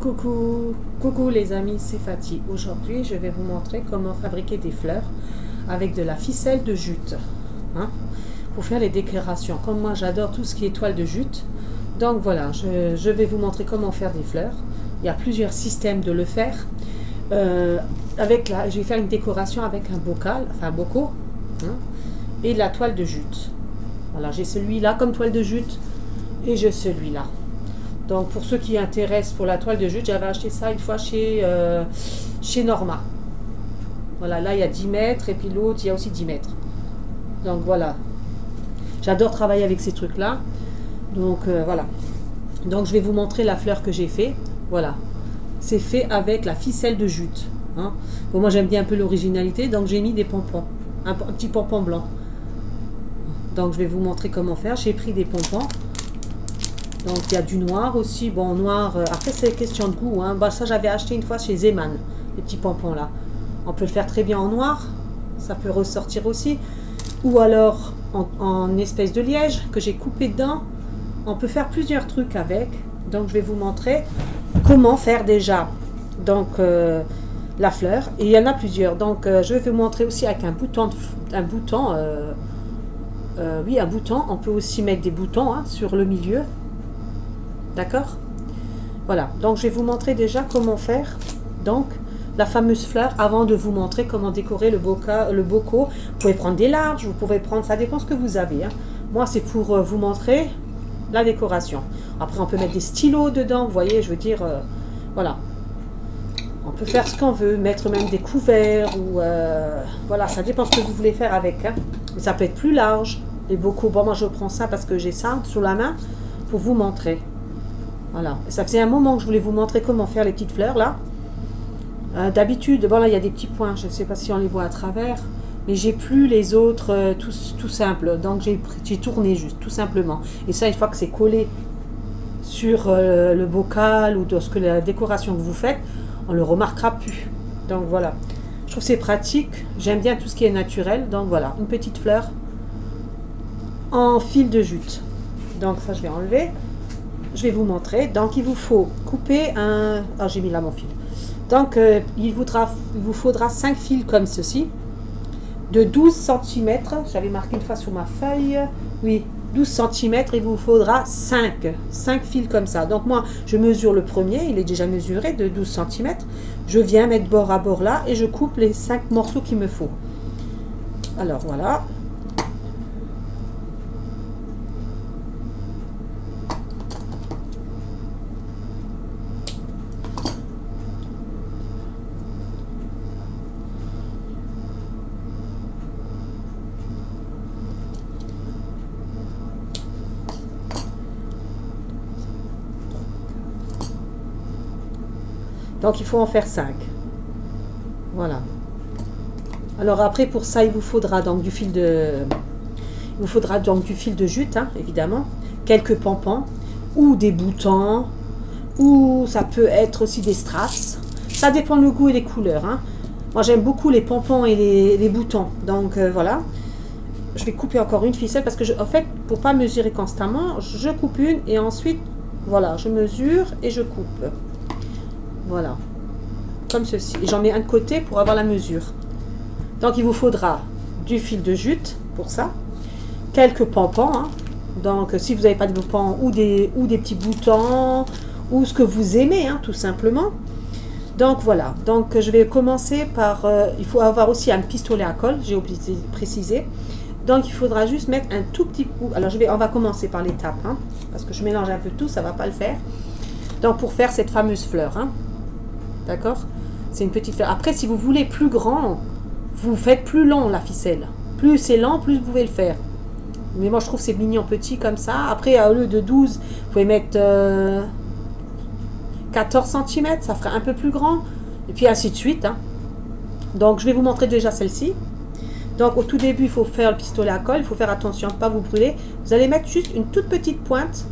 Coucou les amis, c'est Fatih. Aujourd'hui, je vais vous montrer comment fabriquer des fleurs avec de la ficelle de jute. Hein, pour faire les décorations. Comme moi, j'adore tout ce qui est toile de jute. Donc voilà, je vais vous montrer comment faire des fleurs. Il y a plusieurs systèmes de le faire. Je vais faire une décoration avec un bocal, enfin un bocaux, hein, et de la toile de jute. Voilà, j'ai celui-là comme toile de jute et j'ai celui-là. Donc pour ceux qui intéressent pour la toile de jute, j'avais acheté ça une fois chez Norma. Voilà, là il y a 10 mètres et puis l'autre il y a aussi 10 mètres. Donc voilà, j'adore travailler avec ces trucs-là. Donc voilà. Donc je vais vous montrer la fleur que j'ai fait. Voilà, c'est fait avec la ficelle de jute. Hein. Bon, moi j'aime bien un peu l'originalité, donc j'ai mis des pompons, un petit pompon blanc. Donc je vais vous montrer comment faire. J'ai pris des pompons. Donc il y a du noir aussi, bon noir, après c'est question de goût, hein. Bah, ça j'avais acheté une fois chez Zeman, les petits pompons là. On peut le faire très bien en noir, ça peut ressortir aussi. Ou alors en espèce de liège que j'ai coupé dedans. On peut faire plusieurs trucs avec, donc je vais vous montrer comment faire déjà donc la fleur. Et il y en a plusieurs, donc je vais vous montrer aussi avec un bouton, oui un bouton, on peut aussi mettre des boutons hein, sur le milieu. D'accord? Voilà, donc je vais vous montrer déjà comment faire donc la fameuse fleur avant de vous montrer comment décorer le bocaux. Vous pouvez prendre des larges, vous pouvez prendre, ça dépend ce que vous avez. Hein. Moi, c'est pour vous montrer la décoration. Après, on peut mettre des stylos dedans, vous voyez, je veux dire, voilà. On peut faire ce qu'on veut, mettre même des couverts ou voilà, ça dépend ce que vous voulez faire avec. Hein. Mais ça peut être plus large, les bocaux. Bon, moi, je prends ça parce que j'ai ça sous la main pour vous montrer. Voilà, ça faisait un moment que je voulais vous montrer comment faire les petites fleurs là. D'habitude, bon là il y a des petits points, je ne sais pas si on les voit à travers, mais j'ai plus les autres tout simples, donc j'ai tourné juste, tout simplement. Et ça, une fois que c'est collé sur le bocal ou dans la décoration que vous faites, on ne le remarquera plus. Donc voilà, je trouve c'est pratique, j'aime bien tout ce qui est naturel, donc voilà, une petite fleur en fil de jute. Donc ça je vais enlever. Je vais vous montrer. Donc, il vous faut couper un... Ah, j'ai mis là mon fil. Donc, il vous faudra 5 fils comme ceci, de 12 cm. J'avais marqué une fois sur ma feuille. Oui, 12 cm. Il vous faudra 5 fils comme ça. Donc, moi, je mesure le premier. Il est déjà mesuré de 12 cm. Je viens mettre bord à bord là et je coupe les 5 morceaux qu'il me faut. Alors, voilà. Donc il faut en faire 5. Voilà. Alors après pour ça il vous faudra donc du fil de jute hein, évidemment, quelques pompons ou des boutons ou ça peut être aussi des strass. Ça dépend le goût et les couleurs. Hein. Moi j'aime beaucoup les pompons et les boutons. Donc voilà. Je vais couper encore une ficelle parce que en fait pour pas mesurer constamment, je coupe une et ensuite voilà je mesure et je coupe. Voilà, comme ceci. Et j'en mets un de côté pour avoir la mesure. Donc, il vous faudra du fil de jute pour ça. Quelques pompons. Hein. Donc, si vous n'avez pas de pompons ou des petits boutons ou ce que vous aimez, hein, tout simplement. Donc, voilà. Donc, je vais commencer par... il faut avoir aussi un pistolet à colle, j'ai oublié de préciser. Donc, il faudra juste mettre un tout petit coup. Alors, on va commencer par l'étape, hein, parce que je mélange un peu tout, ça ne va pas le faire. Donc, pour faire cette fameuse fleur, hein. D'accord? C'est une petite fleur. Après, si vous voulez plus grand, vous faites plus long la ficelle. Plus c'est lent, plus vous pouvez le faire. Mais moi, je trouve c'est mignon petit comme ça. Après, au lieu de 12, vous pouvez mettre 14 cm. Ça fera un peu plus grand. Et puis ainsi de suite. Hein. Donc, je vais vous montrer déjà celle-ci. Donc, au tout début, il faut faire le pistolet à colle. Il faut faire attention à ne pas vous brûler. Vous allez mettre juste une toute petite pointe.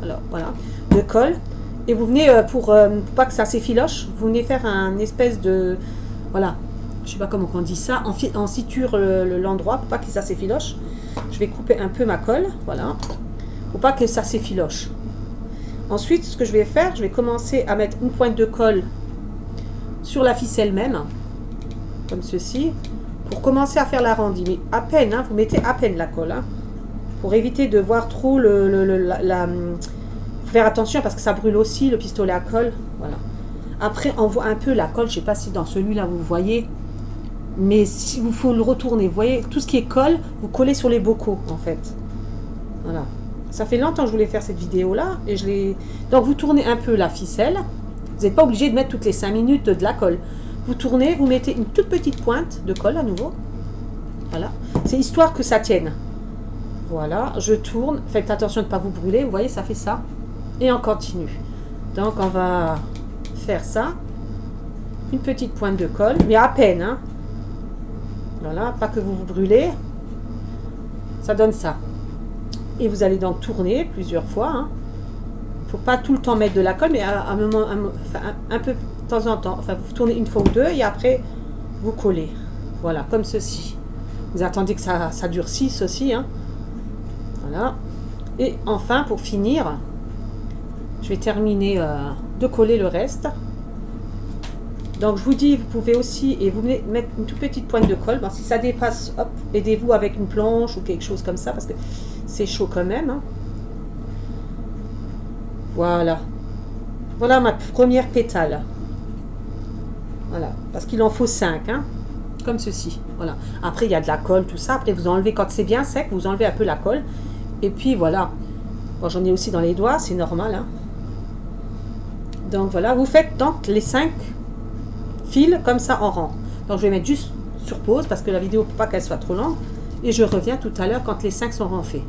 Alors, voilà. De colle. Et vous venez, pour pas que ça s'effiloche, vous venez faire un espèce de... Voilà, je sais pas comment on dit ça, on suture l'endroit pour pas que ça s'effiloche. Je vais couper un peu ma colle, voilà, pour pas que ça s'effiloche. Ensuite, ce que je vais faire, je vais commencer à mettre une pointe de colle sur la ficelle même, comme ceci, pour commencer à faire l'arrondi. Mais à peine, hein, vous mettez à peine la colle, hein, pour éviter de voir trop faut faire attention parce que ça brûle aussi le pistolet à colle. Voilà. Après, on voit un peu la colle, je ne sais pas si dans celui-là vous voyez, mais si vous faut le retourner, vous voyez, tout ce qui est colle, vous collez sur les bocaux en fait. Voilà. Ça fait longtemps que je voulais faire cette vidéo-là. Et je l'ai. Donc vous tournez un peu la ficelle. Vous n'êtes pas obligé de mettre toutes les 5 minutes de la colle. Vous tournez, vous mettez une toute petite pointe de colle à nouveau. Voilà. C'est histoire que ça tienne. Voilà, je tourne. Faites attention de ne pas vous brûler. Vous voyez, ça fait ça. Et on continue. Donc on va faire ça. Une petite pointe de colle, mais à peine, hein. Voilà, pas que vous vous brûlez. Ça donne ça. Et vous allez donc tourner plusieurs fois. Il ne faut pas tout le temps mettre de la colle, mais à un moment, un peu de temps en temps. Enfin, vous tournez une fois ou deux et après, vous collez. Voilà, comme ceci. Vous attendez que ça durcisse aussi. Hein. Voilà. Et enfin, pour finir, je vais terminer de coller le reste. Donc, je vous dis, vous pouvez aussi, et vous mettre une toute petite pointe de colle. Bon, si ça dépasse, hop, aidez-vous avec une planche ou quelque chose comme ça, parce que c'est chaud quand même. Hein. Voilà. Voilà ma première pétale. Voilà. Parce qu'il en faut 5. Hein. Comme ceci. Voilà. Après, il y a de la colle, tout ça. Après, vous enlevez, quand c'est bien sec, vous enlevez un peu la colle. Et puis, voilà. Bon, j'en ai aussi dans les doigts, c'est normal. Hein. Donc, voilà. Vous faites donc les 5 fils comme ça en rang. Donc, je vais mettre juste sur pause parce que la vidéo, pour pas qu'elle soit trop longue. Et je reviens tout à l'heure quand les 5 seront faits.